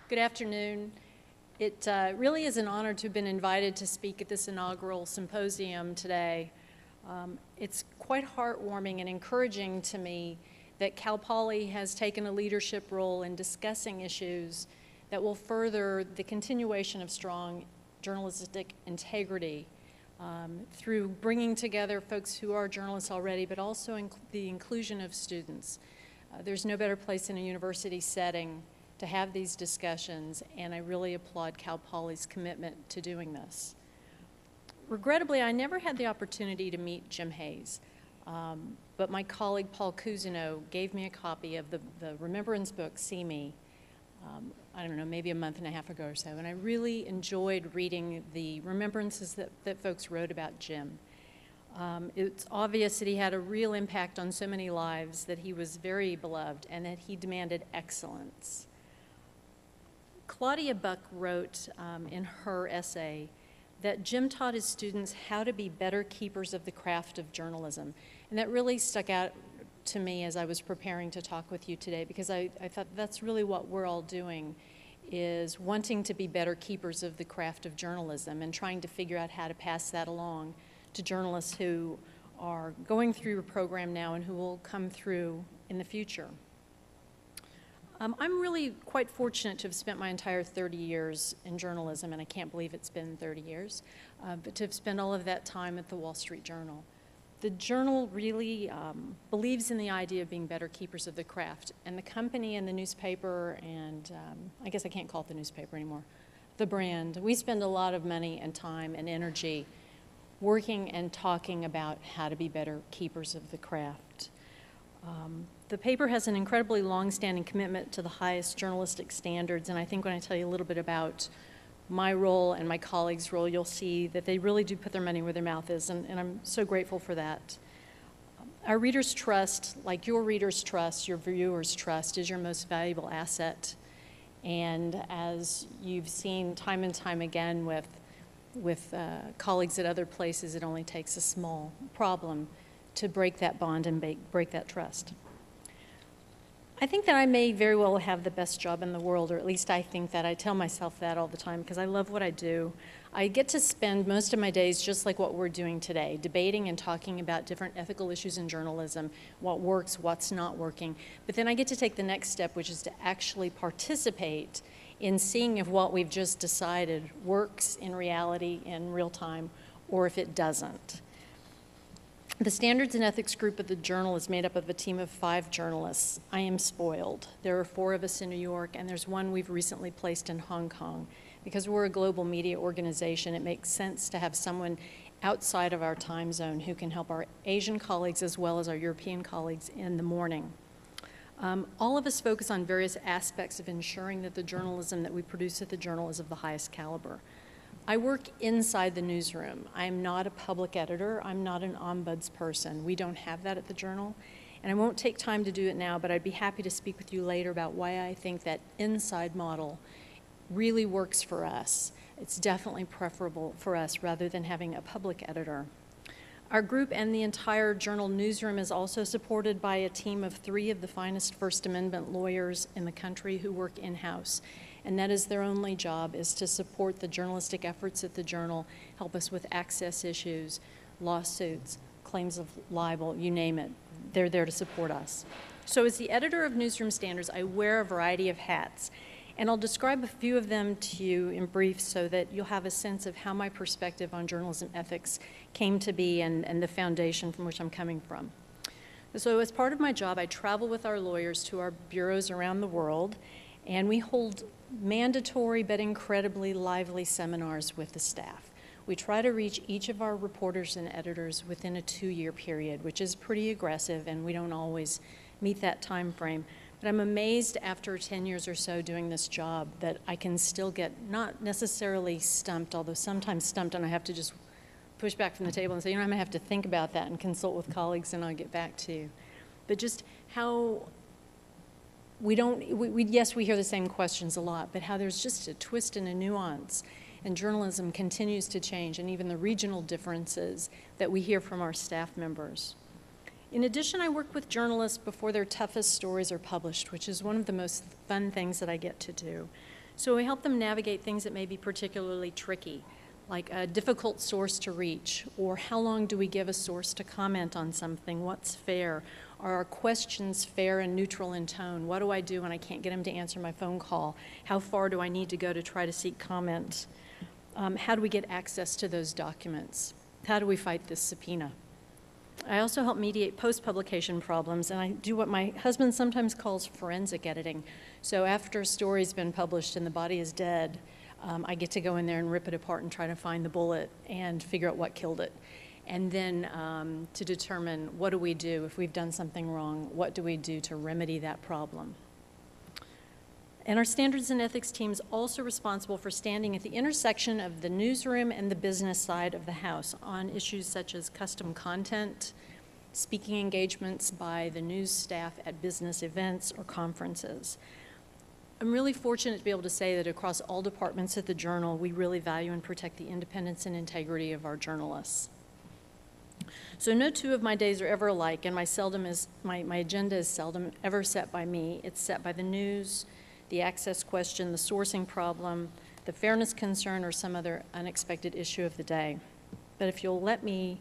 Good afternoon. It really is an honor to have been invited to speak at this inaugural symposium today. It's quite heartwarming and encouraging to me that Cal Poly has taken a leadership role in discussing issues that will further the continuation of strong journalistic integrity through bringing together folks who are journalists already, but also the inclusion of students. There's no better place in a university setting to have these discussions, and I really applaud Cal Poly's commitment to doing this. Regrettably, I never had the opportunity to meet Jim Hayes, but my colleague Paul Cousineau gave me a copy of the remembrance book, See Me, I don't know, maybe a month and a half ago or so, and I really enjoyed reading the remembrances that folks wrote about Jim. It's obvious that he had a real impact on so many lives, that he was very beloved, and that he demanded excellence. Claudia Buck wrote in her essay that Jim taught his students how to be better keepers of the craft of journalism. And that really stuck out to me as I was preparing to talk with you today, because I thought that's really what we're all doing, is wanting to be better keepers of the craft of journalism and trying to figure out how to pass that along to journalists who are going through a program now and who will come through in the future. I'm really quite fortunate to have spent my entire 30 years in journalism, and I can't believe it's been 30 years, but to have spent all of that time at the Wall Street Journal. The Journal really believes in the idea of being better keepers of the craft, and the company and the newspaper, and I guess I can't call it the newspaper anymore, the brand, we spend a lot of money and time and energy working and talking about how to be better keepers of the craft. The paper has an incredibly long-standing commitment to the highest journalistic standards, and I think when I tell you a little bit about my role and my colleagues' role, you'll see that they really do put their money where their mouth is, and I'm so grateful for that. Our readers' trust, like your readers' trust, your viewers' trust, is your most valuable asset. And as you've seen time and time again with colleagues at other places, it only takes a small problem to break that bond and break that trust. I think that I may very well have the best job in the world, or at least I think that. I tell myself that all the time because I love what I do. I get to spend most of my days just like what we're doing today, debating and talking about different ethical issues in journalism, what works, what's not working. But then I get to take the next step, which is to actually participate in seeing if what we've just decided works in reality in real time, or if it doesn't. The Standards and Ethics group of the Journal is made up of a team of 5 journalists. I am spoiled. There are 4 of us in New York, and there's one we've recently placed in Hong Kong. Because we're a global media organization, it makes sense to have someone outside of our time zone who can help our Asian colleagues as well as our European colleagues in the morning. All of us focus on various aspects of ensuring that the journalism that we produce at the Journal is of the highest caliber. I work inside the newsroom. I'm not a public editor. I'm not an ombuds person. We don't have that at the Journal. And I won't take time to do it now, but I'd be happy to speak with you later about why I think that inside model really works for us. It's definitely preferable for us rather than having a public editor. Our group and the entire Journal newsroom is also supported by a team of 3 of the finest First Amendment lawyers in the country who work in-house. And that is their only job, is to support the journalistic efforts at the Journal, help us with access issues, lawsuits, claims of libel, you name it. They're there to support us. So as the editor of Newsroom Standards, I wear a variety of hats. And I'll describe a few of them to you in brief so that you'll have a sense of how my perspective on journalism ethics came to be and the foundation from which I'm coming from. So as part of my job, I travel with our lawyers to our bureaus around the world, and we hold mandatory but incredibly lively seminars with the staff. We try to reach each of our reporters and editors within a 2-year period, which is pretty aggressive, and we don't always meet that time frame. But I'm amazed after 10 years or so doing this job that I can still get not necessarily stumped, although sometimes stumped and I have to just push back from the table and say, you know, I'm gonna have to think about that and consult with colleagues and I'll get back to you. But just how yes, we hear the same questions a lot, but how there's just a twist and a nuance, and journalism continues to change, and even the regional differences that we hear from our staff members. In addition, I work with journalists before their toughest stories are published, which is one of the most fun things that I get to do. So we help them navigate things that may be particularly tricky, like a difficult source to reach, or how long do we give a source to comment on something, what's fair, are our questions fair and neutral in tone, what do I do when I can't get them to answer my phone call, how far do I need to go to try to seek comment, how do we get access to those documents, how do we fight this subpoena. I also help mediate post-publication problems, and I do what my husband sometimes calls forensic editing. So after a story's been published and the body is dead, I get to go in there and rip it apart and try to find the bullet and figure out what killed it. And then to determine what do we do if we've done something wrong, what do we do to remedy that problem. And our standards and ethics team is also responsible for standing at the intersection of the newsroom and the business side of the house on issues such as custom content, speaking engagements by the news staff at business events or conferences. I'm really fortunate to be able to say that across all departments at the Journal, we really value and protect the independence and integrity of our journalists. So no two of my days are ever alike, and my agenda is seldom ever set by me. It's set by the news, the access question, the sourcing problem, the fairness concern, or some other unexpected issue of the day. But if you'll let me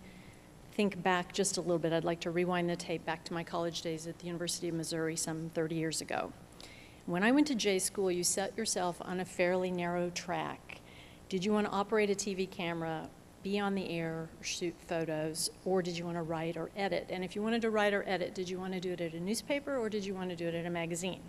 think back just a little bit, I'd like to rewind the tape back to my college days at the University of Missouri some 30 years ago. When I went to J school, you set yourself on a fairly narrow track. Did you want to operate a TV camera, be on the air, or shoot photos, or did you want to write or edit? And if you wanted to write or edit, did you want to do it at a newspaper or did you want to do it at a magazine?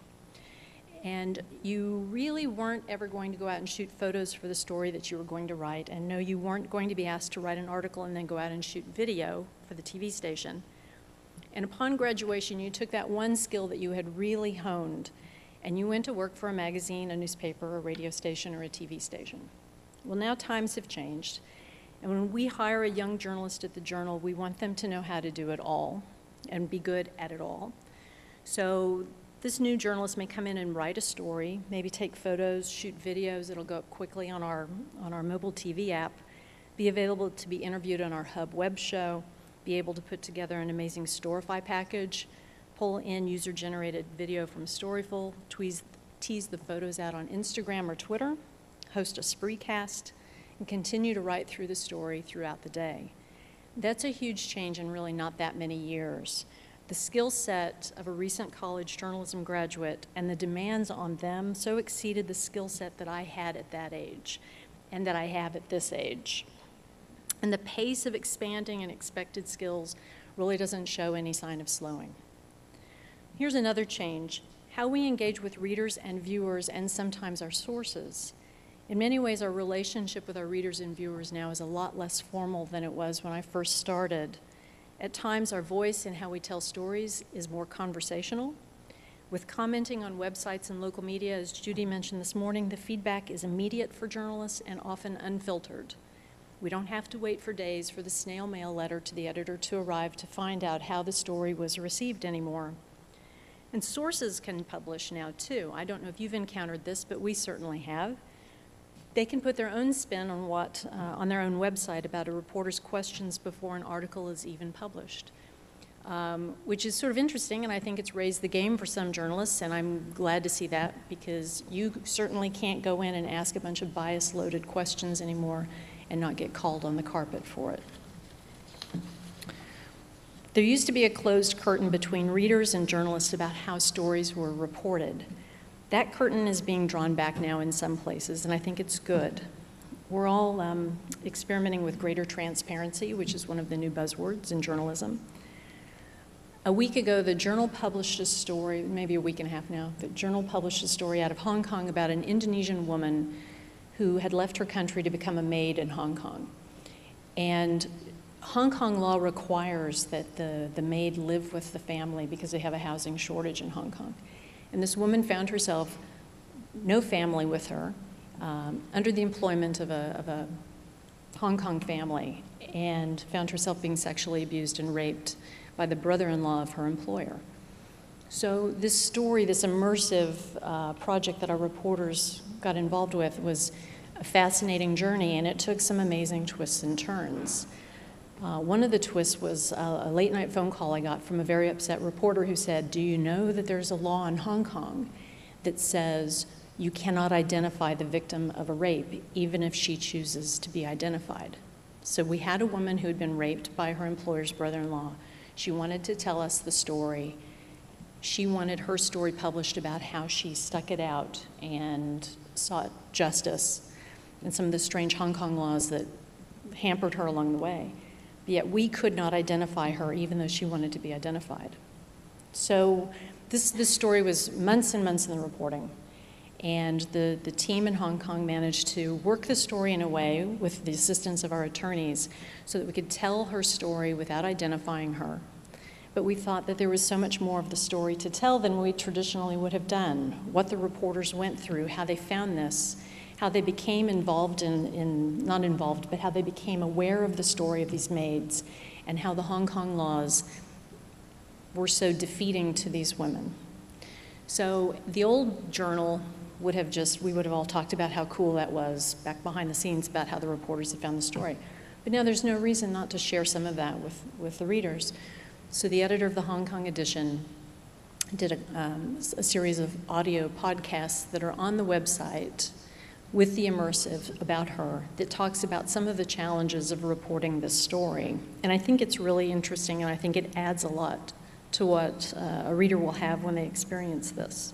And you really weren't ever going to go out and shoot photos for the story that you were going to write. And no, you weren't going to be asked to write an article and then go out and shoot video for the TV station. And upon graduation, you took that one skill that you had really honed and you went to work for a magazine, a newspaper, a radio station, or a TV station. Well, now times have changed. And when we hire a young journalist at the Journal, we want them to know how to do it all and be good at it all. So this new journalist may come in and write a story, maybe take photos, shoot videos. It'll go up quickly on our mobile TV app, be available to be interviewed on our Hub web show, be able to put together an amazing Storify package, pull in user-generated video from Storyful, tease the photos out on Instagram or Twitter, host a spreecast, and continue to write through the story throughout the day. That's a huge change in really not that many years. The skill set of a recent college journalism graduate and the demands on them so exceeded the skill set that I had at that age and that I have at this age. And the pace of expanding and expected skills really doesn't show any sign of slowing. Here's another change: how we engage with readers and viewers and sometimes our sources. In many ways, our relationship with our readers and viewers now is a lot less formal than it was when I first started. At times, our voice and how we tell stories is more conversational. With commenting on websites and local media, as Judy mentioned this morning, the feedback is immediate for journalists and often unfiltered. We don't have to wait for days for the snail mail letter to the editor to arrive to find out how the story was received anymore. And sources can publish now, too. I don't know if you've encountered this, but we certainly have. They can put their own spin on on their own website about a reporter's questions before an article is even published, which is sort of interesting, and I think it's raised the game for some journalists, and I'm glad to see that, because you certainly can't go in and ask a bunch of bias-loaded questions anymore and not get called on the carpet for it. There used to be a closed curtain between readers and journalists about how stories were reported. That curtain is being drawn back now in some places, and I think it's good. We're all experimenting with greater transparency, which is one of the new buzzwords in journalism. A week ago, the Journal published a story, maybe a week and a half now, the Journal published a story out of Hong Kong about an Indonesian woman who had left her country to become a maid in Hong Kong. And Hong Kong law requires that the maid live with the family because they have a housing shortage in Hong Kong. And this woman found herself, no family with her, under the employment of a Hong Kong family, and found herself being sexually abused and raped by the brother-in-law of her employer. So this story, this immersive project that our reporters got involved with, was a fascinating journey, and it took some amazing twists and turns. One of the twists was a late-night phone call I got from a very upset reporter who said, "Do you know that there's a law in Hong Kong that says You cannot identify the victim of a rape, even if she chooses to be identified. So we had a woman who had been raped by her employer's brother-in-law. She wanted to tell us the story. She wanted her story published about how she stuck it out and sought justice and some of the strange Hong Kong laws that hampered her along the way. But yet we could not identify her, even though she wanted to be identified. So this story was months and months in the reporting. And the team in Hong Kong managed to work the story in a way, with the assistance of our attorneys, so that we could tell her story without identifying her. But we thought that there was so much more of the story to tell than we traditionally would have done. What the reporters went through, how they found this, how they became involved not involved, but how they became aware of the story of these maids, and how the Hong Kong laws were so defeating to these women. So the old journal we would have all talked about how cool that was back behind the scenes about how the reporters had found the story. But now there's no reason not to share some of that with the readers. So the editor of the Hong Kong edition did a series of audio podcasts that are on the website with the immersive about her that talks about some of the challenges of reporting this story. And I think it's really interesting, and I think it adds a lot to what a reader will have when they experience this.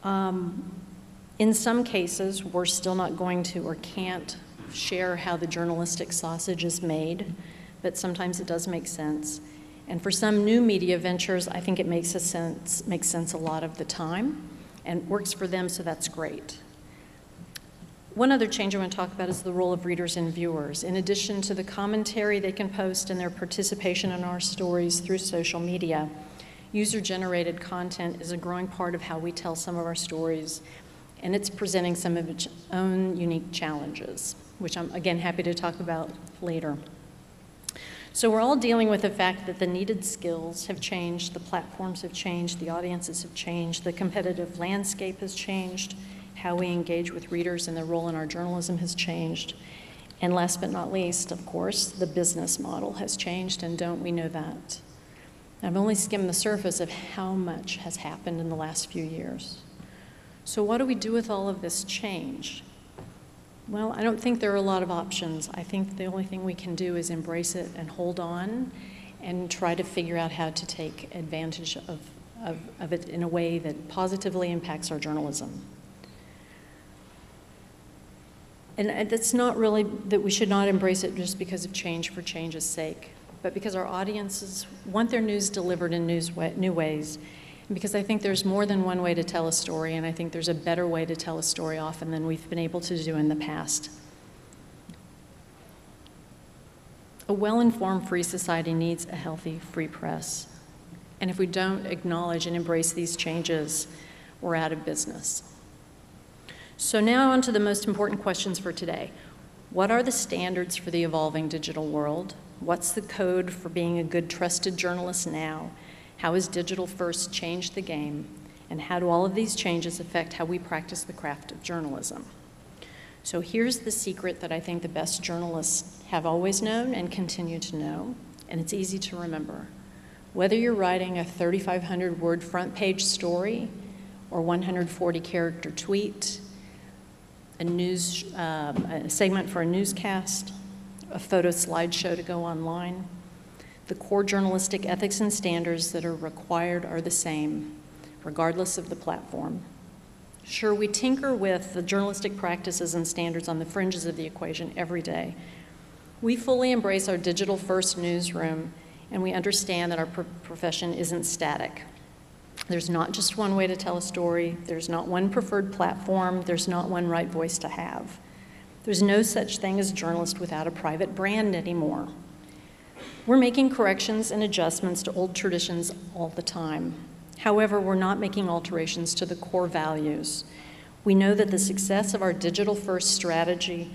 In some cases, we're still not going to or can't share how the journalistic sausage is made, but sometimes it does make sense. And for some new media ventures, I think it makes sense a lot of the time and works for them, so that's great. One other change I want to talk about is the role of readers and viewers. In addition to the commentary they can post and their participation in our stories through social media, user-generated content is a growing part of how we tell some of our stories, and it's presenting some of its own unique challenges, which I'm, again, happy to talk about later. So we're all dealing with the fact that the needed skills have changed, the platforms have changed, the audiences have changed, the competitive landscape has changed, how we engage with readers and their role in our journalism has changed. And last but not least, of course, the business model has changed, and don't we know that? I've only skimmed the surface of how much has happened in the last few years. So what do we do with all of this change? Well, I don't think there are a lot of options. I think the only thing we can do is embrace it and hold on and try to figure out how to take advantage of it in a way that positively impacts our journalism. And that's not really that we should not embrace it just because of change for change's sake, but because our audiences want their news delivered in new ways. And because I think there's more than one way to tell a story, and I think there's a better way to tell a story often than we've been able to do in the past. A well-informed free society needs a healthy free press. And if we don't acknowledge and embrace these changes, we're out of business. So now on to the most important questions for today. What are the standards for the evolving digital world? What's the code for being a good, trusted journalist now? How has digital first changed the game? And how do all of these changes affect how we practice the craft of journalism? So here's the secret that I think the best journalists have always known and continue to know, and it's easy to remember. Whether you're writing a 3,500-word front-page story or 140-character tweet, a segment for a newscast, a photo slideshow to go online, the core journalistic ethics and standards that are required are the same, regardless of the platform. Sure, we tinker with the journalistic practices and standards on the fringes of the equation every day. We fully embrace our digital-first newsroom, and we understand that our profession isn't static. There's not just one way to tell a story. There's not one preferred platform. There's not one right voice to have. There's no such thing as a journalist without a private brand anymore. We're making corrections and adjustments to old traditions all the time. However, we're not making alterations to the core values. We know that the success of our digital-first strategy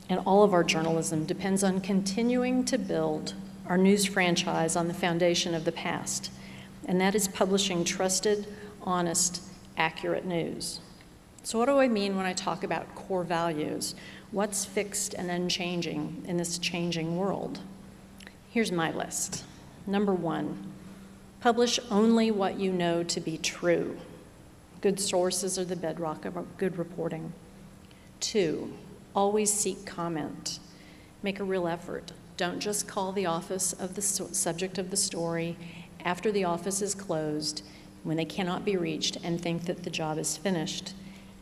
and all of our journalism depends on continuing to build our news franchise on the foundation of the past, and that is publishing trusted, honest, accurate news. So what do I mean when I talk about core values? What's fixed and unchanging in this changing world? Here's my list. Number one, publish only what you know to be true. Good sources are the bedrock of good reporting. 2, always seek comment. Make a real effort. Don't just call the office of the subject of the story after the office is closed, when they cannot be reached, and think that the job is finished.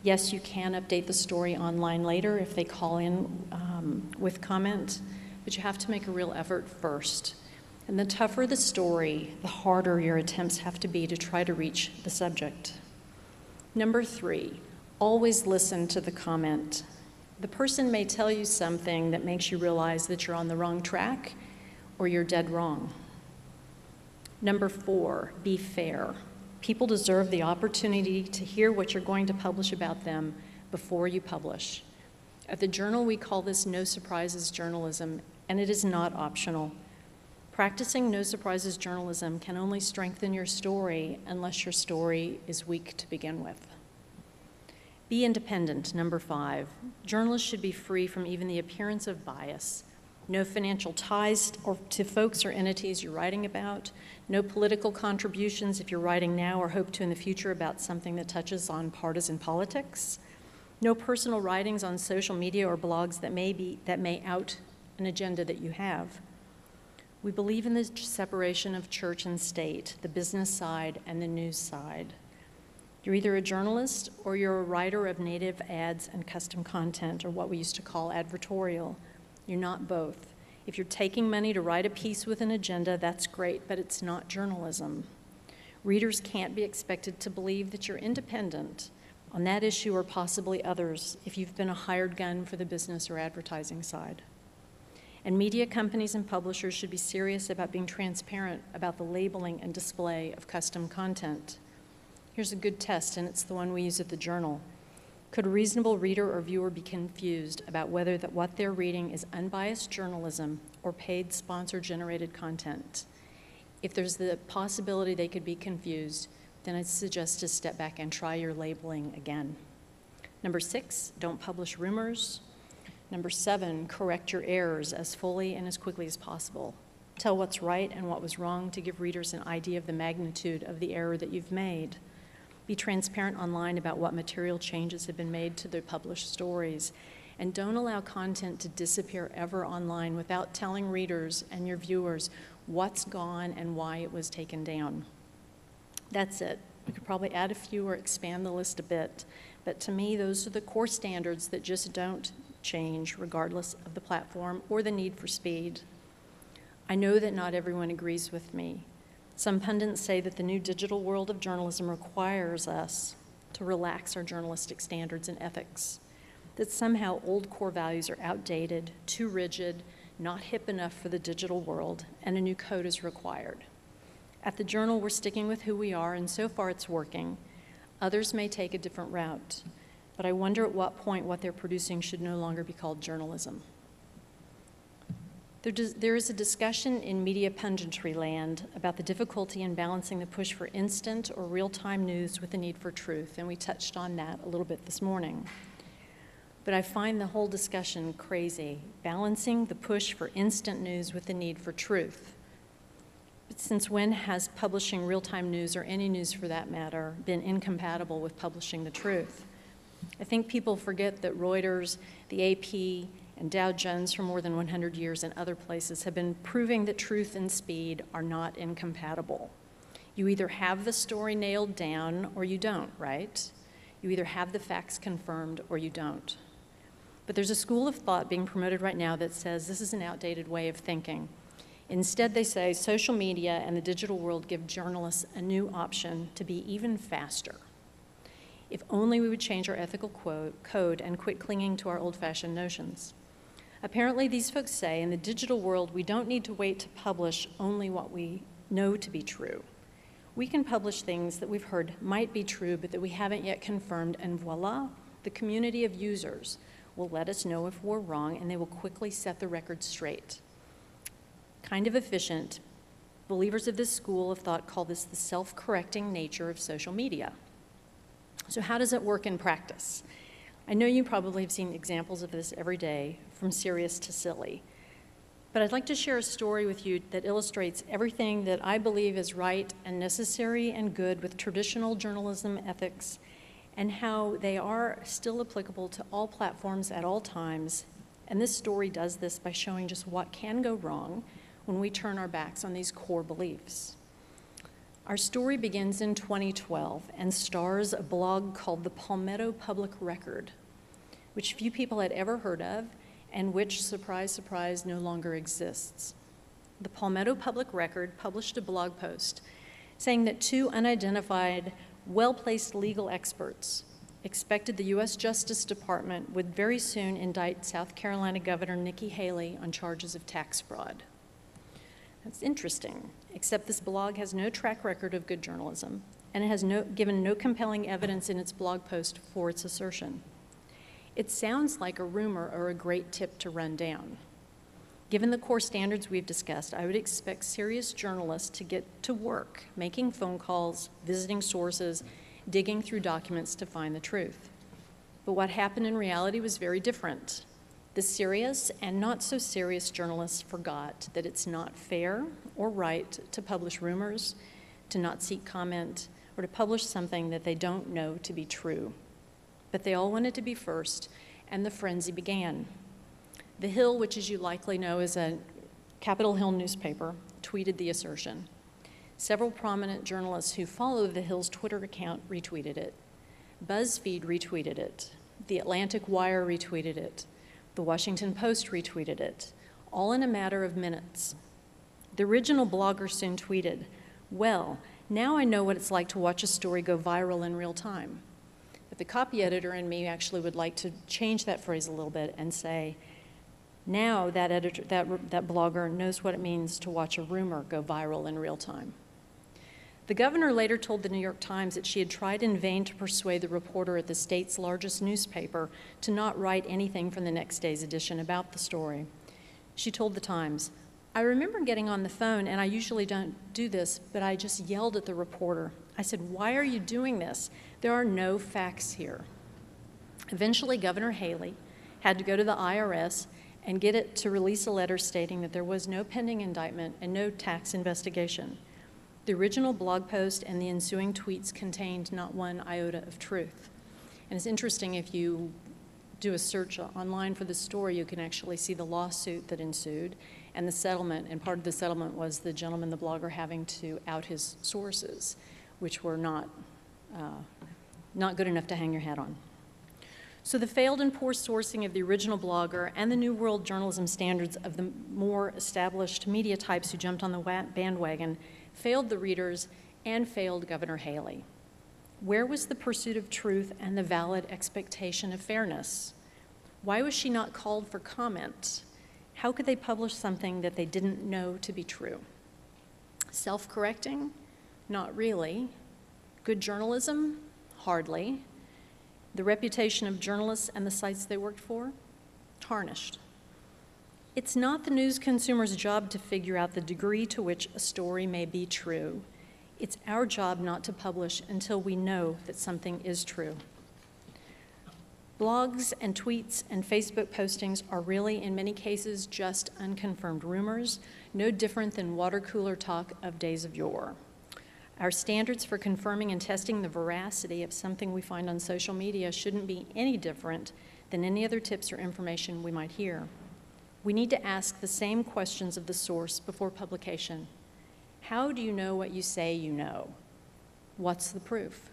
Yes, you can update the story online later if they call in with comment, but you have to make a real effort first. And the tougher the story, the harder your attempts have to be to try to reach the subject. Number 3, always listen to the comment. The person may tell you something that makes you realize that you're on the wrong track or you're dead wrong. Number 4, be fair. People deserve the opportunity to hear what you're going to publish about them before you publish. At the Journal, we call this no surprises journalism, and it is not optional. Practicing no surprises journalism can only strengthen your story unless your story is weak to begin with. Be independent, number 5. Journalists should be free from even the appearance of bias. No financial ties to folks or entities you're writing about. No political contributions if you're writing now or hope to in the future about something that touches on partisan politics. No personal writings on social media or blogs that may out an agenda that you have. We believe in the separation of church and state, the business side and the news side. You're either a journalist or you're a writer of native ads and custom content, or what we used to call advertorial. You're not both. If you're taking money to write a piece with an agenda, that's great, but it's not journalism. Readers can't be expected to believe that you're independent on that issue or possibly others if you've been a hired gun for the business or advertising side. And media companies and publishers should be serious about being transparent about the labeling and display of custom content. Here's a good test, and it's the one we use at the Journal. Could a reasonable reader or viewer be confused about whether what they're reading is unbiased journalism or paid sponsor-generated content? If there's the possibility they could be confused, then I'd suggest to step back and try your labeling again. Number 6, don't publish rumors. Number 7, correct your errors as fully and as quickly as possible. Tell what's right and what was wrong to give readers an idea of the magnitude of the error that you've made. Be transparent online about what material changes have been made to the published stories. And don't allow content to disappear ever online without telling readers and your viewers what's gone and why it was taken down. That's it. We could probably add a few or expand the list a bit, but to me, those are the core standards that just don't change regardless of the platform or the need for speed. I know that not everyone agrees with me. Some pundits say that the new digital world of journalism requires us to relax our journalistic standards and ethics, that somehow old core values are outdated, too rigid, not hip enough for the digital world, and a new code is required. At the Journal, we're sticking with who we are, and so far it's working. Others may take a different route, but I wonder at what point what they're producing should no longer be called journalism. There is a discussion in media punditry land about the difficulty in balancing the push for instant or real-time news with the need for truth, and we touched on that a little bit this morning. But I find the whole discussion crazy, balancing the push for instant news with the need for truth. But since when has publishing real-time news, or any news for that matter, been incompatible with publishing the truth? I think people forget that Reuters, the AP, and Dow Jones for more than 100 years and other places have been proving that truth and speed are not incompatible. You either have the story nailed down or you don't, right? You either have the facts confirmed or you don't. But there's a school of thought being promoted right now that says this is an outdated way of thinking. Instead, they say social media and the digital world give journalists a new option to be even faster. If only we would change our ethical code and quit clinging to our old-fashioned notions. Apparently, these folks say in the digital world, we don't need to wait to publish only what we know to be true. We can publish things that we've heard might be true, but that we haven't yet confirmed, and voila, the community of users will let us know if we're wrong, and they will quickly set the record straight. Kind of efficient. Believers of this school of thought call this the self-correcting nature of social media. So how does it work in practice? I know you probably have seen examples of this every day, from serious to silly. But I'd like to share a story with you that illustrates everything that I believe is right and necessary and good with traditional journalism ethics and how they are still applicable to all platforms at all times. And this story does this by showing just what can go wrong when we turn our backs on these core beliefs. Our story begins in 2012 and stars a blog called the Palmetto Public Record, which few people had ever heard of and which, surprise, surprise, no longer exists. The Palmetto Public Record published a blog post saying that two unidentified, well-placed legal experts expected the U.S. Justice Department would very soon indict South Carolina Governor Nikki Haley on charges of tax fraud. That's interesting, except this blog has no track record of good journalism, and it has given no compelling evidence in its blog post for its assertion. It sounds like a rumor or a great tip to run down. Given the core standards we've discussed, I would expect serious journalists to get to work, making phone calls, visiting sources, digging through documents to find the truth. But what happened in reality was very different. The serious and not so serious journalists forgot that it's not fair or right to publish rumors, to not seek comment, or to publish something that they don't know to be true. But they all wanted to be first, and the frenzy began. The Hill, which as you likely know is a Capitol Hill newspaper, tweeted the assertion. Several prominent journalists who follow the Hill's Twitter account retweeted it. BuzzFeed retweeted it. The Atlantic Wire retweeted it. The Washington Post retweeted it, all in a matter of minutes. The original blogger soon tweeted, "Well, now I know what it's like to watch a story go viral in real time." But the copy editor and me actually would like to change that phrase a little bit and say, now that blogger knows what it means to watch a rumor go viral in real time. The governor later told the New York Times that she had tried in vain to persuade the reporter at the state's largest newspaper to not write anything from the next day's edition about the story. She told the Times, "I remember getting on the phone, and I usually don't do this, but I just yelled at the reporter. I said, 'Why are you doing this? There are no facts here.'" Eventually, Governor Haley had to go to the IRS and get it to release a letter stating that there was no pending indictment and no tax investigation. The original blog post and the ensuing tweets contained not one iota of truth. And it's interesting, if you do a search online for the story, you can actually see the lawsuit that ensued and the settlement, and part of the settlement was the gentleman, the blogger, having to out his sources, which were not good enough to hang your hat on. So the failed and poor sourcing of the original blogger and the New World journalism standards of the more established media types who jumped on the bandwagon failed the readers and failed Governor Haley. Where was the pursuit of truth and the valid expectation of fairness? Why was she not called for comment? How could they publish something that they didn't know to be true? Self-correcting? Not really. Good journalism? Hardly. The reputation of journalists and the sites they worked for? Tarnished. It's not the news consumer's job to figure out the degree to which a story may be true. It's our job not to publish until we know that something is true. Blogs and tweets and Facebook postings are really, in many cases, just unconfirmed rumors, no different than water cooler talk of days of yore. Our standards for confirming and testing the veracity of something we find on social media shouldn't be any different than any other tips or information we might hear. We need to ask the same questions of the source before publication. How do you know what you say you know? What's the proof?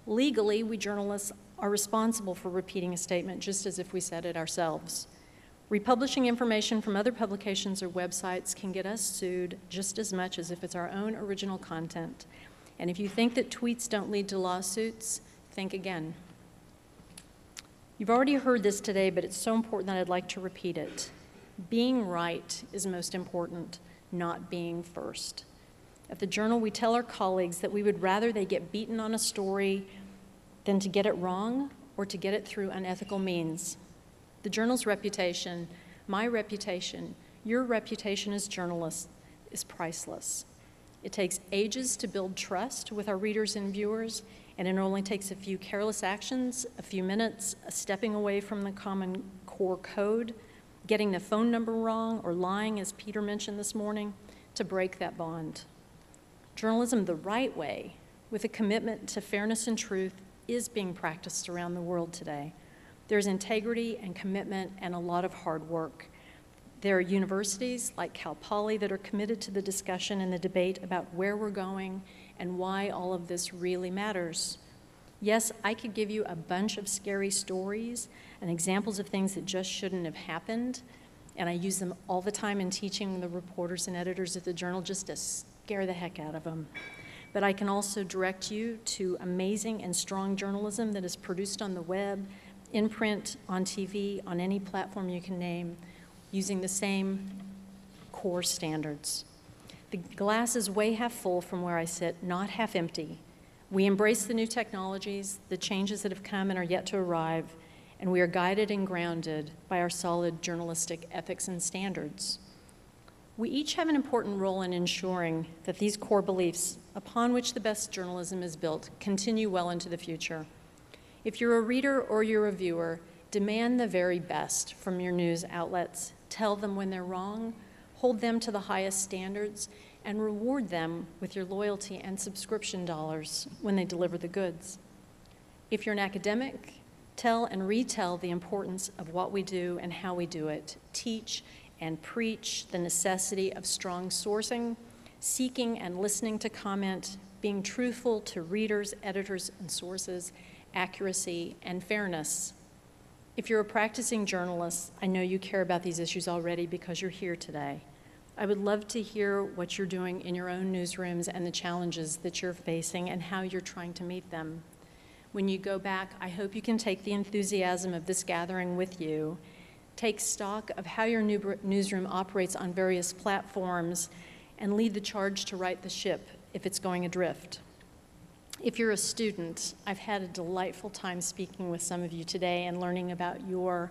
Legally, we journalists are responsible for repeating a statement just as if we said it ourselves. Republishing information from other publications or websites can get us sued just as much as if it's our own original content. And if you think that tweets don't lead to lawsuits, think again. You've already heard this today, but it's so important that I'd like to repeat it. Being right is most important, not being first. At the Journal, we tell our colleagues that we would rather they get beaten on a story than to get it wrong or to get it through unethical means. The Journal's reputation, my reputation, your reputation as journalists is priceless. It takes ages to build trust with our readers and viewers, and it only takes a few careless actions, a few minutes, a stepping away from the common core code, getting the phone number wrong, or lying, as Peter mentioned this morning, to break that bond. Journalism the right way, with a commitment to fairness and truth, is being practiced around the world today. There's integrity and commitment and a lot of hard work. There are universities like Cal Poly that are committed to the discussion and the debate about where we're going and why all of this really matters. Yes, I could give you a bunch of scary stories and examples of things that just shouldn't have happened, and I use them all the time in teaching the reporters and editors at the Journal just to scare the heck out of them. But I can also direct you to amazing and strong journalism that is produced on the web, in print, on TV, on any platform you can name, using the same core standards. The glass is way half full from where I sit, not half empty. We embrace the new technologies, the changes that have come and are yet to arrive, and we are guided and grounded by our solid journalistic ethics and standards. We each have an important role in ensuring that these core beliefs, upon which the best journalism is built, continue well into the future. If you're a reader or you're a viewer, demand the very best from your news outlets. Tell them when they're wrong, hold them to the highest standards, and reward them with your loyalty and subscription dollars when they deliver the goods. If you're an academic, tell and retell the importance of what we do and how we do it. Teach and preach the necessity of strong sourcing, seeking and listening to comment, being truthful to readers, editors, and sources, accuracy, and fairness. If you're a practicing journalist, I know you care about these issues already because you're here today. I would love to hear what you're doing in your own newsrooms and the challenges that you're facing and how you're trying to meet them. When you go back, I hope you can take the enthusiasm of this gathering with you, take stock of how your newsroom operates on various platforms, and lead the charge to right the ship if it's going adrift. If you're a student, I've had a delightful time speaking with some of you today and learning about your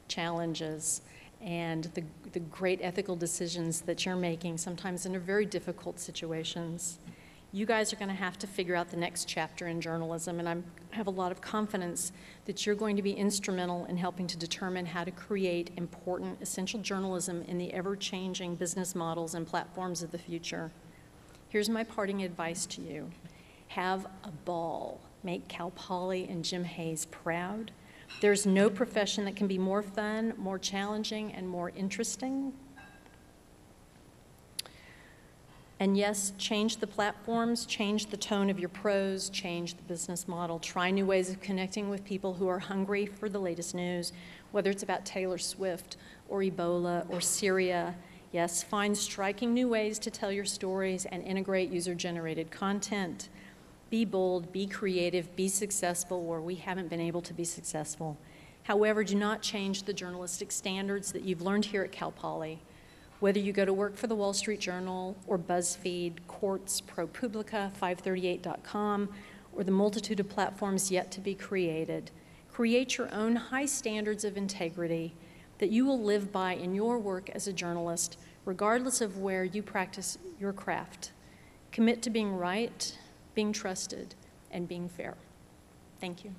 challenges and the great ethical decisions that you're making, sometimes in very difficult situations. You guys are going to have to figure out the next chapter in journalism, and I have a lot of confidence that you're going to be instrumental in helping to determine how to create important, essential journalism in the ever-changing business models and platforms of the future. Here's my parting advice to you. Have a ball. Make Cal Poly and Jim Hayes proud. There's no profession that can be more fun, more challenging, and more interesting. And yes, change the platforms, change the tone of your prose, change the business model. Try new ways of connecting with people who are hungry for the latest news, whether it's about Taylor Swift or Ebola or Syria. Yes, find striking new ways to tell your stories and integrate user-generated content. Be bold, be creative, be successful where we haven't been able to be successful. However, do not change the journalistic standards that you've learned here at Cal Poly. Whether you go to work for the Wall Street Journal or BuzzFeed, Quartz, ProPublica, 538.com, or the multitude of platforms yet to be created, create your own high standards of integrity that you will live by in your work as a journalist, regardless of where you practice your craft. Commit to being right, being trusted, and being fair. Thank you.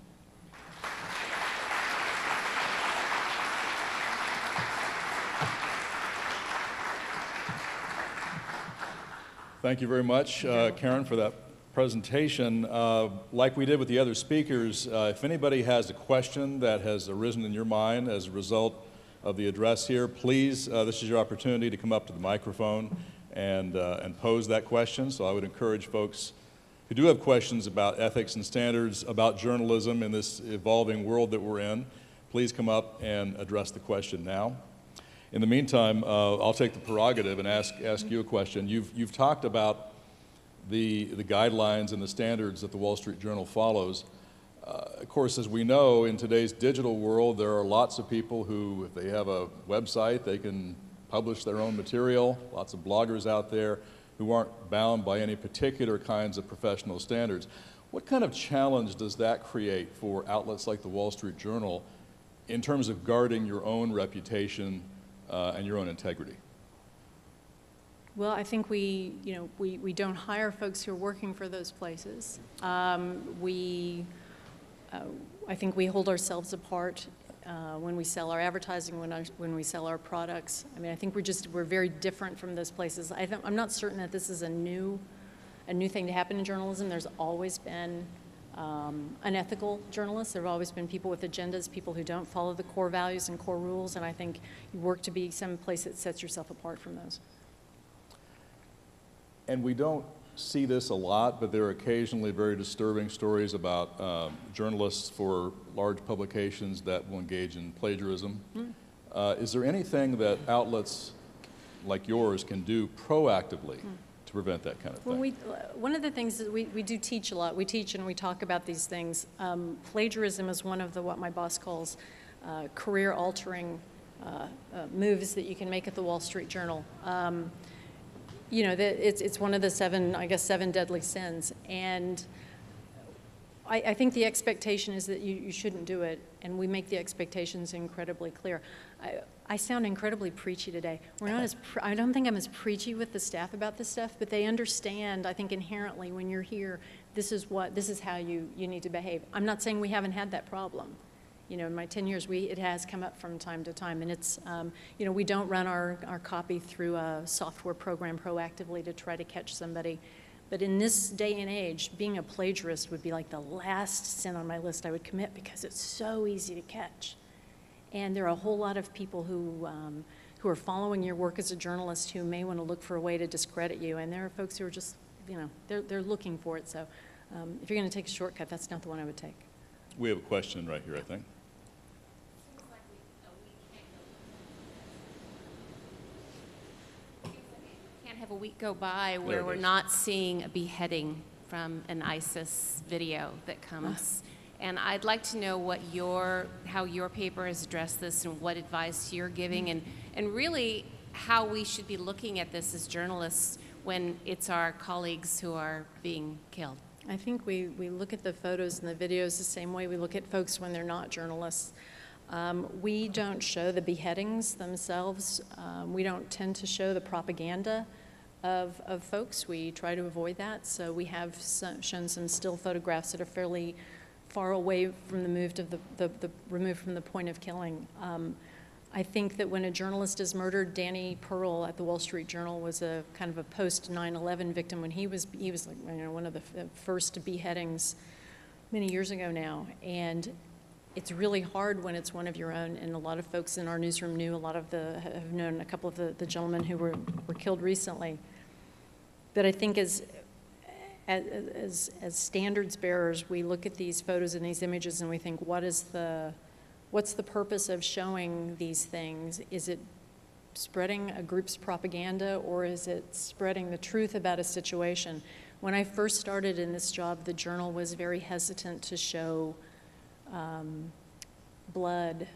Thank you very much, Karen, for that presentation. Like we did with the other speakers, if anybody has a question that has arisen in your mind as a result of the address here, please, this is your opportunity to come up to the microphone and pose that question. So I would encourage folks who do have questions about ethics and standards, about journalism in this evolving world that we're in, please come up and address the question now. In the meantime, I'll take the prerogative and ask you a question. You've talked about the guidelines and the standards that the Wall Street Journal follows. Of course, as we know, in today's digital world, there are lots of people who, if they have a website, they can publish their own material, lots of bloggers out there who aren't bound by any particular kinds of professional standards. What kind of challenge does that create for outlets like the Wall Street Journal in terms of guarding your own reputation and your own integrity? Well, I think we don't hire folks who are working for those places. I think we hold ourselves apart when we sell our advertising, when we sell our products. I mean, I think we're very different from those places. I'm not certain that this is a new thing to happen in journalism. There's always been unethical journalists. There have always been people with agendas, people who don't follow the core values and core rules, and I think you work to be some place that sets yourself apart from those. And we don't see this a lot, but there are occasionally very disturbing stories about journalists for large publications that will engage in plagiarism. Is there anything that outlets like yours can do proactively to prevent that kind of thing? One of the things that we do teach a lot. We teach and we talk about these things. Plagiarism is one of what my boss calls career-altering moves that you can make at the Wall Street Journal. You know, it's one of the seven deadly sins. And I think the expectation is that you shouldn't do it, and we make the expectations incredibly clear. I sound incredibly preachy today. I don't think I'm as preachy with the staff about this stuff, but they understand, I think inherently, when you're here, this is how you need to behave. I'm not saying we haven't had that problem. You know, in my 10 years, it has come up from time to time, and it's, you know, we don't run our copy through a software program proactively to try to catch somebody. But in this day and age, being a plagiarist would be like the last sin on my list I would commit, because it's so easy to catch. And there are a whole lot of people who are following your work as a journalist who may want to look for a way to discredit you, and there are folks who are just, you know, they're looking for it. So if you're going to take a shortcut, that's not the one I would take. We have a question right here, I think. Have a week go by where we're not seeing a beheading from an ISIS video that comes. And I'd like to know how your paper has addressed this and what advice you're giving, and really how we should be looking at this as journalists when it's our colleagues who are being killed. I think we look at the photos and the videos the same way we look at folks when they're not journalists. We don't show the beheadings themselves. We don't tend to show the propaganda of folks. We try to avoid that. So we have shown some still photographs that are fairly far away from removed from the point of killing. I think that when a journalist is murdered, Danny Pearl at the Wall Street Journal was a kind of a post 9/11 victim when he was like, you know, one of the first beheadings many years ago now. And it's really hard when it's one of your own, and a lot of folks in our newsroom have known a couple of the gentlemen who were killed recently. But I think as standards bearers, we look at these photos and these images and we think, what's the purpose of showing these things? Is it spreading a group's propaganda, or is it spreading the truth about a situation? When I first started in this job, the Journal was very hesitant to show blood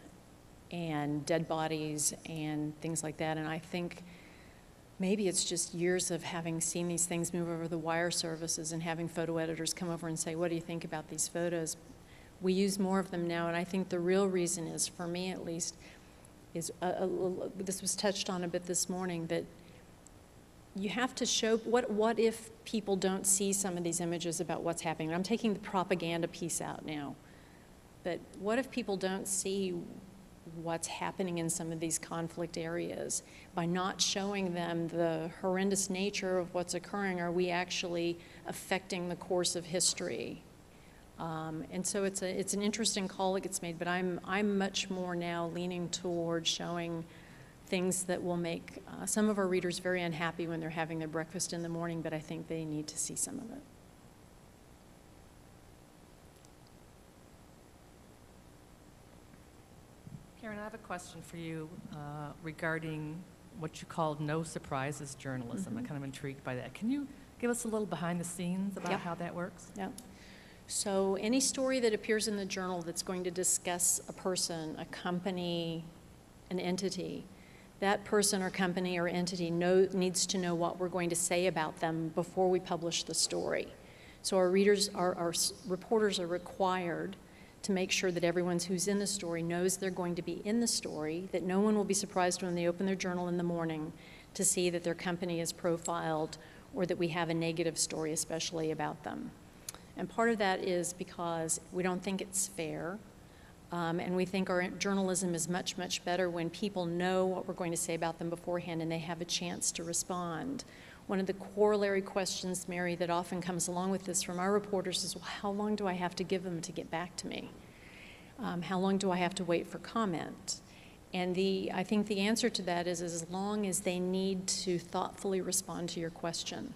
and dead bodies and things like that, and I think maybe it's just years of having seen these things move over the wire services and having photo editors come over and say, what do you think about these photos? We use more of them now, and I think the real reason is, for me at least, is this was touched on a bit this morning, that you have to show, what if people don't see some of these images about what's happening? I'm taking the propaganda piece out now, but what if people don't see what's happening in some of these conflict areas? By not showing them the horrendous nature of what's occurring, are we actually affecting the course of history? And so it's an interesting call that gets made, but I'm much more now leaning toward showing things that will make some of our readers very unhappy when they're having their breakfast in the morning, but I think they need to see some of it. Karen, I have a question for you regarding what you called no surprises journalism. Mm-hmm. I'm kind of intrigued by that. Can you give us a little behind the scenes about how that works? Yeah. So any story that appears in the Journal that's going to discuss a person, a company, an entity, that person or company or entity needs to know what we're going to say about them before we publish the story. So our readers, our reporters are required to make sure that everyone who's in the story knows they're going to be in the story, that no one will be surprised when they open their journal in the morning to see that their company is profiled or that we have a negative story especially about them. And part of that is because we don't think it's fair, and we think our journalism is much, much better when people know what we're going to say about them beforehand and they have a chance to respond. One of the corollary questions, Mary, that often comes along with this from our reporters is, well, how long do I have to give them to get back to me? How long do I have to wait for comment? And I think the answer to that is as long as they need to thoughtfully respond to your question.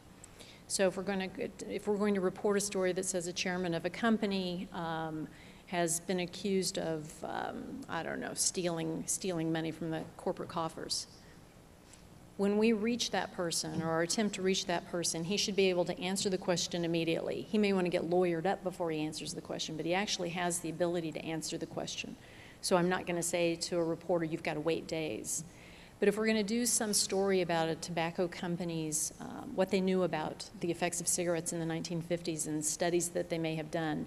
So if we're going to report a story that says a chairman of a company has been accused of, I don't know, stealing money from the corporate coffers, when we reach that person or attempt to reach that person, he should be able to answer the question immediately. He may want to get lawyered up before he answers the question, but he actually has the ability to answer the question. So I'm not going to say to a reporter, you've got to wait days. But if we're going to do some story about a tobacco company's, what they knew about the effects of cigarettes in the 1950s and studies that they may have done,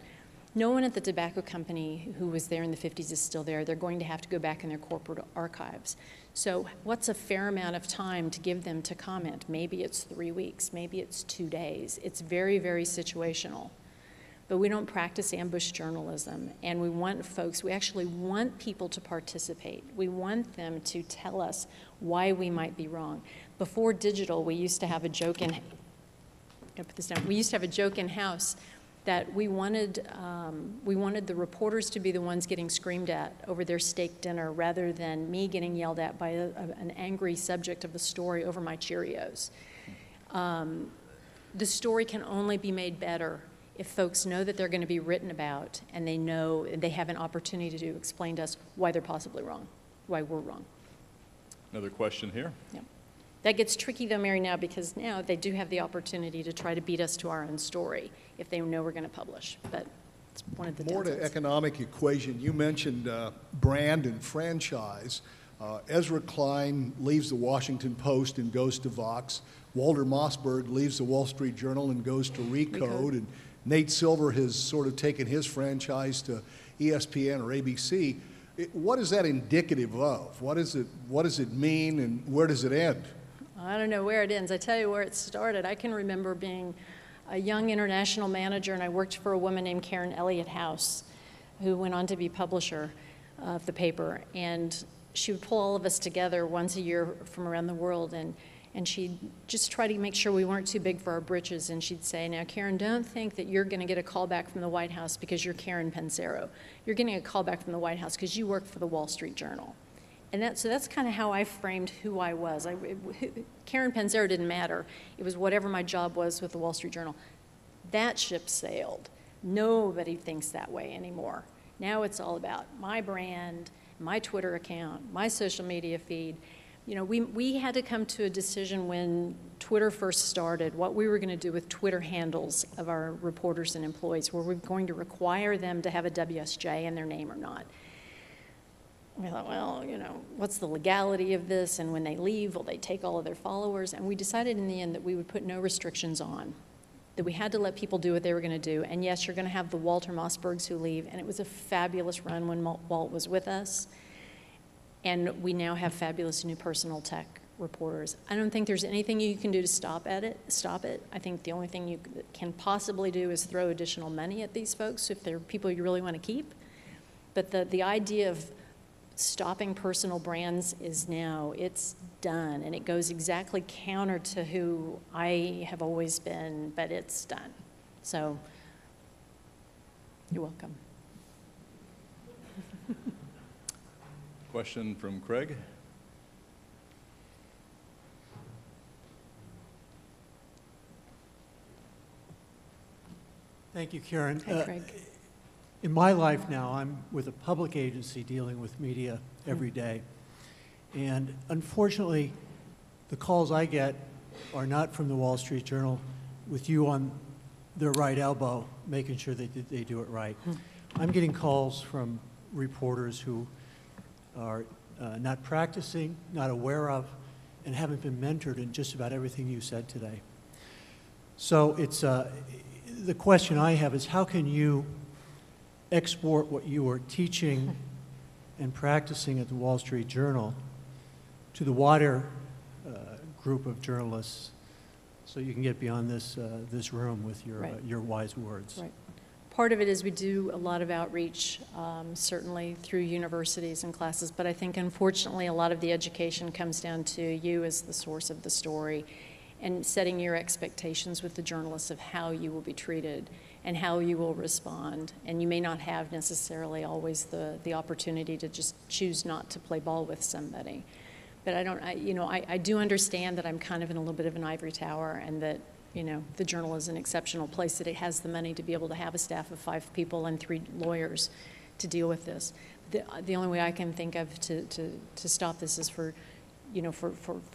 no one at the tobacco company who was there in the 50s is still there. They're going to have to go back in their corporate archives. So what's a fair amount of time to give them to comment? Maybe it's 3 weeks, maybe it's 2 days. It's very, very situational. But we don't practice ambush journalism, and we actually want people to participate. We want them to tell us why we might be wrong. Before digital, we used to have a joke in-house that we wanted the reporters to be the ones getting screamed at over their steak dinner rather than me getting yelled at by an angry subject of the story over my Cheerios. The story can only be made better if folks know that they're going to be written about and they know they have an opportunity to explain to us why they're possibly wrong, why we're wrong. Another question here. Yeah. That gets tricky though, Mary, now, because now they do have the opportunity to try to beat us to our own story if they know we're going to publish. But it's one of the More downsides. to economic equation, you mentioned brand and franchise. Ezra Klein leaves the Washington Post and goes to Vox. Walter Mossberg leaves the Wall Street Journal and goes to Recode. And Nate Silver has sort of taken his franchise to ESPN or ABC. What is that indicative of? What does it mean, and where does it end? I don't know where it ends. I tell you where it started. I can remember being a young international manager, and I worked for a woman named Karen Elliott House, who went on to be publisher of the paper. And she would pull all of us together once a year from around the world, and she'd just try to make sure we weren't too big for our britches. And she'd say, now, Karen, don't think that you're going to get a call back from the White House because you're Karen Pensiero. You're getting a call back from the White House because you work for the Wall Street Journal. And so that's kind of how I framed who I was. Karen Pensiero didn't matter. It was whatever my job was with the Wall Street Journal. That ship sailed. Nobody thinks that way anymore. Now it's all about my brand, my Twitter account, my social media feed. You know, we had to come to a decision when Twitter first started, what we were going to do with Twitter handles of our reporters and employees. Were we going to require them to have a WSJ in their name or not? We thought, well, you know, what's the legality of this? And when they leave, will they take all of their followers? And we decided in the end that we would put no restrictions on, that we had to let people do what they were going to do. And yes, you're going to have the Walter Mossbergs who leave. And it was a fabulous run when Walt was with us. And we now have fabulous new personal tech reporters. I don't think there's anything you can do to stop it. I think the only thing you can possibly do is throw additional money at these folks if they're people you really want to keep. But the idea of stopping personal brands is now, it's done. And it goes exactly counter to who I have always been, but it's done. So you're welcome. Question from Craig. Thank you, Karen. Hi, Craig. In my life now, I'm with a public agency dealing with media every day. And unfortunately, the calls I get are not from the Wall Street Journal with you on their right elbow, making sure that they do it right. I'm getting calls from reporters who are not practicing, not aware of, and haven't been mentored in just about everything you said today. So it's, the question I have is, how can you export what you are teaching and practicing at the Wall Street Journal to the wider group of journalists so you can get beyond this room with your wise words? Right. Part of it is we do a lot of outreach, certainly through universities and classes, but I think unfortunately a lot of the education comes down to you as the source of the story and setting your expectations with the journalists of how you will be treated and how you will respond. And you may not have necessarily always the opportunity to just choose not to play ball with somebody. But I do understand that I'm kind of in a little bit of an ivory tower, and that, the Journal is an exceptional place, that it has the money to be able to have a staff of 5 people and 3 lawyers to deal with this. The only way I can think of to stop this is for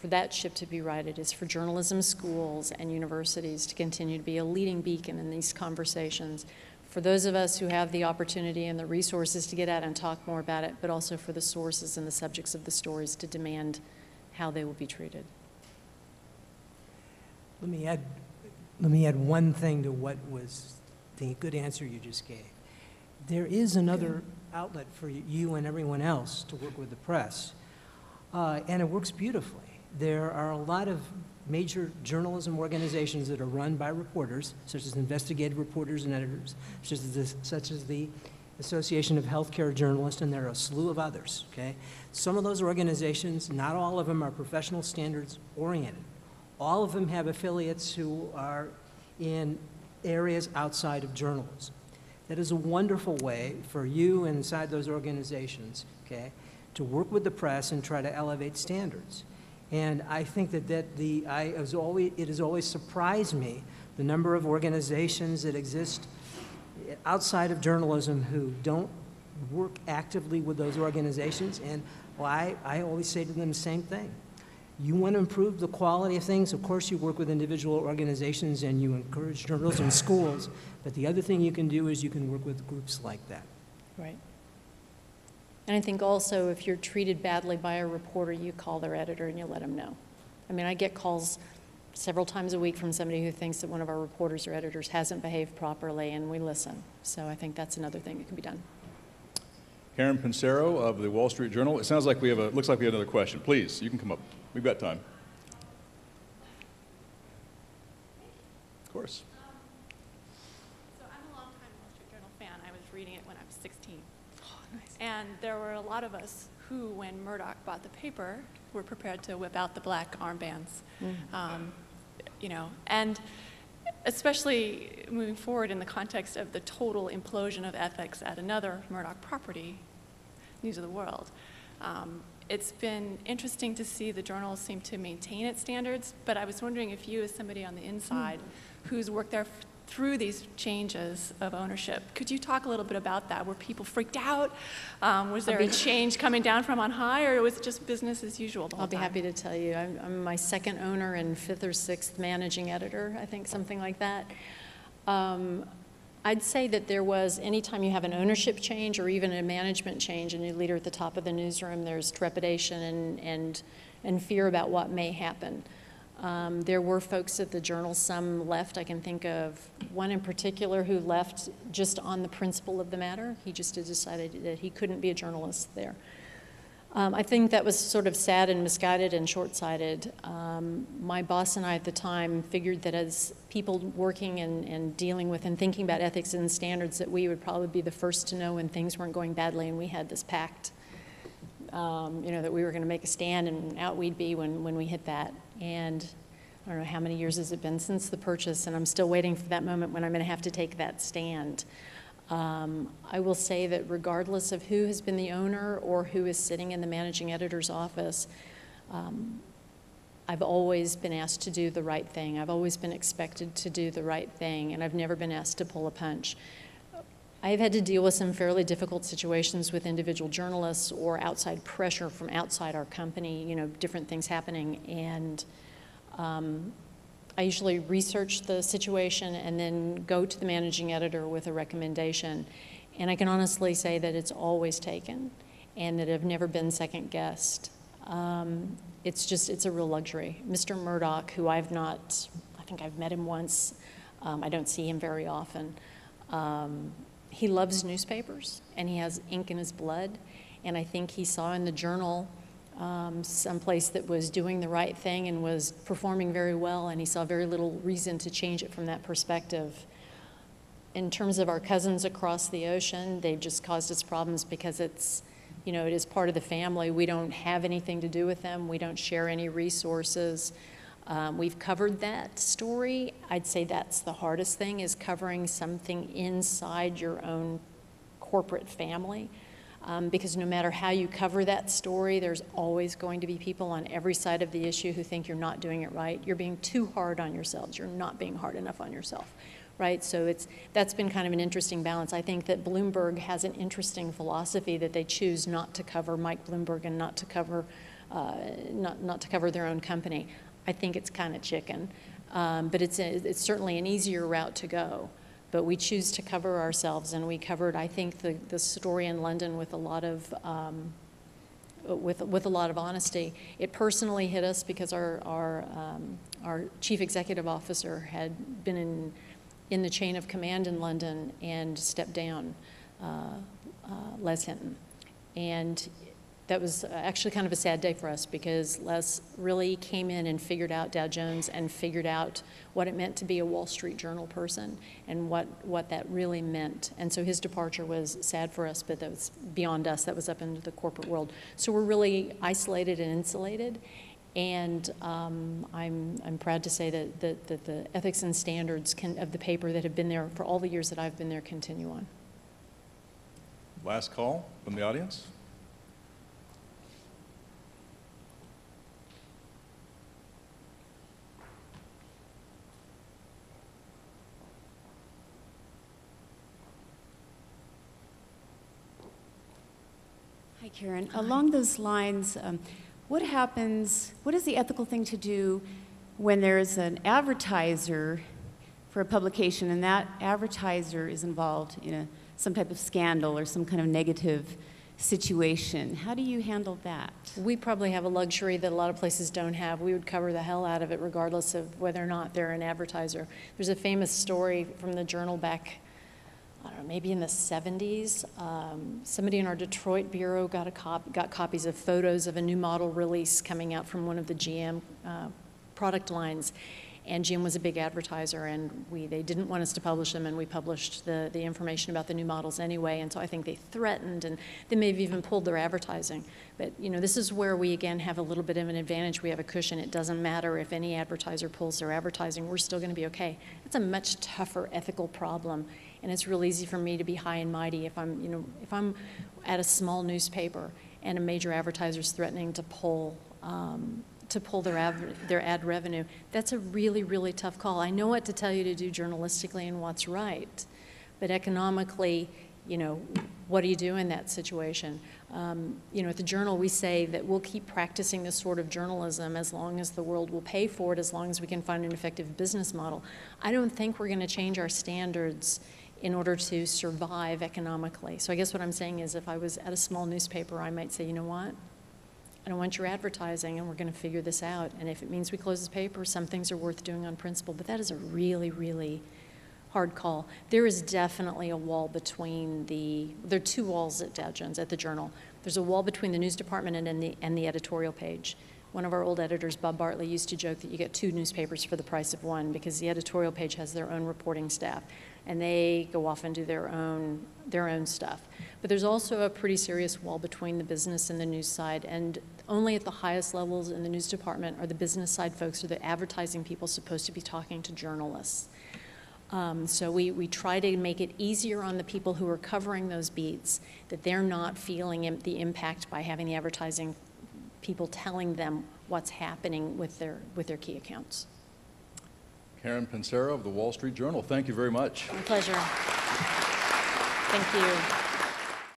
that ship to be righted, is for journalism schools and universities to continue to be a leading beacon in these conversations. For those of us who have the opportunity and the resources to get out and talk more about it, but also for the sources and the subjects of the stories to demand how they will be treated. Let me add one thing to what was the good answer you just gave. There is another outlet for you and everyone else to work with the press, and it works beautifully. There are a lot of major journalism organizations that are run by reporters, such as investigative reporters and editors, such as the Association of Healthcare Journalists, and there are a slew of others, okay? Some of those organizations, not all of them are professional standards oriented. All of them have affiliates who are in areas outside of journalism. That is a wonderful way for you inside those organizations, okay, to work with the press and try to elevate standards. And I think that it has always surprised me the number of organizations that exist outside of journalism who don't work actively with those organizations. And I always say to them the same thing. You want to improve the quality of things, of course you work with individual organizations and you encourage journalism schools, but the other thing you can do is you can work with groups like that. Right. And I think also, if you're treated badly by a reporter, you call their editor and you let them know. I mean, I get calls several times a week from somebody who thinks that one of our reporters or editors hasn't behaved properly, and we listen. So I think that's another thing that can be done. Karen Pensiero of the Wall Street Journal. It sounds like looks like we have another question. Please, you can come up. We've got time. Of course. So I'm a longtime Wall Street Journal fan. I was reading it when I was 16. Oh, nice. And there were a lot of us who, when Murdoch bought the paper, were prepared to whip out the black armbands. And especially moving forward in the context of the total implosion of ethics at another Murdoch property, News of the World. It's been interesting to see the Journal seem to maintain its standards, but I was wondering if you, as somebody on the inside who's worked there through these changes of ownership, could you talk a little bit about that? Were people freaked out? Was there a change coming down from on high, or was it just business as usual the whole time? I'll be happy to tell you. I'm my 2nd owner and 5th or 6th managing editor, I think, something like that. I'd say that there was, anytime you have an ownership change or even a management change, a new leader at the top of the newsroom, there's trepidation and fear about what may happen. There were folks at the Journal, some left. I can think of one in particular who left just on the principle of the matter. He just had decided that he couldn't be a journalist there. I think that was sort of sad and misguided and short-sighted. My boss and I at the time figured that as people working and dealing with and thinking about ethics and standards, that we would probably be the first to know when things weren't going badly, and we had this pact, that we were going to make a stand, and out we'd be when we hit that. And I don't know how many years has it been since the purchase, and I'm still waiting for that moment when I'm going to have to take that stand. I will say that regardless of who has been the owner or who is sitting in the managing editor's office, I've always been asked to do the right thing. I've always been expected to do the right thing, and I've never been asked to pull a punch. I've had to deal with some fairly difficult situations with individual journalists or outside pressure from outside our company, different things happening, and I usually research the situation and then go to the managing editor with a recommendation. And I can honestly say that it's always taken and that I've never been second guessed. It's a real luxury. Mr. Murdoch, who I think I've met him once. I don't see him very often. He loves newspapers and he has ink in his blood. And I think he saw in the Journal someplace that was doing the right thing and was performing very well, and he saw very little reason to change it from that perspective. In terms of our cousins across the ocean, they've just caused us problems because it is part of the family. We don't have anything to do with them. We don't share any resources. We've covered that story. I'd say that's the hardest thing, is covering something inside your own corporate family. Because no matter how you cover that story, there's always going to be people on every side of the issue who think you're not doing it right. You're being too hard on yourselves. You're not being hard enough on yourself, right? So that's been kind of an interesting balance. I think that Bloomberg has an interesting philosophy that they choose not to cover Mike Bloomberg and not to cover their own company. I think it's kind of chicken, but it's certainly an easier route to go. But we choose to cover ourselves, and we covered, I think, the story in London with a lot of with a lot of honesty. It personally hit us because our chief executive officer had been in the chain of command in London and stepped down, Les Hinton, and that was actually kind of a sad day for us, because Les really came in and figured out Dow Jones and figured out what it meant to be a Wall Street Journal person and what that really meant. And so his departure was sad for us, but that was beyond us. That was up into the corporate world. So we're really isolated and insulated. And I'm proud to say that the ethics and standards of the paper that have been there for all the years that I've been there continue on. Last call from the audience. Hi, Karen. Along those lines, what is the ethical thing to do when there's an advertiser for a publication and that advertiser is involved in some type of scandal or some kind of negative situation? How do you handle that? We probably have a luxury that a lot of places don't have. We would cover the hell out of it regardless of whether or not they're an advertiser. There's a famous story from the Journal back, I don't know, maybe in the 70s. Somebody in our Detroit bureau got copies of photos of a new model release coming out from one of the GM product lines. And GM was a big advertiser, and they didn't want us to publish them, and we published the information about the new models anyway. And so I think they threatened, and they may have even pulled their advertising. But this is where we again have a little bit of an advantage. We have a cushion. It doesn't matter if any advertiser pulls their advertising. We're still going to be okay. It's a much tougher ethical problem, and it's real easy for me to be high and mighty if I'm at a small newspaper and a major advertiser is threatening to pull their ad revenue. That's a really, really tough call. I know what to tell you to do journalistically and what's right, but economically, what do you do in that situation? At the Journal, we say that we'll keep practicing this sort of journalism as long as the world will pay for it, as long as we can find an effective business model. I don't think we're going to change our standards in order to survive economically. So I guess what I'm saying is, if I was at a small newspaper, I might say, you know what? I don't want your advertising, and we're going to figure this out. And if it means we close this paper, some things are worth doing on principle. But that is a really, really hard call. There is definitely a wall between there are two walls at Dow Jones, at the Journal. There's a wall between the news department and the editorial page. One of our old editors, Bob Bartley, used to joke that you get two newspapers for the price of one, because the editorial page has their own reporting staff, and they go off and do their own stuff. But there's also a pretty serious wall between the business and the news side, and only at the highest levels in the news department are the business side folks or the advertising people supposed to be talking to journalists. So we try to make it easier on the people who are covering those beats, that they're not feeling the impact by having the advertising people telling them what's happening with their key accounts. Karen Pensiero of the Wall Street Journal, thank you very much. My pleasure. Thank you.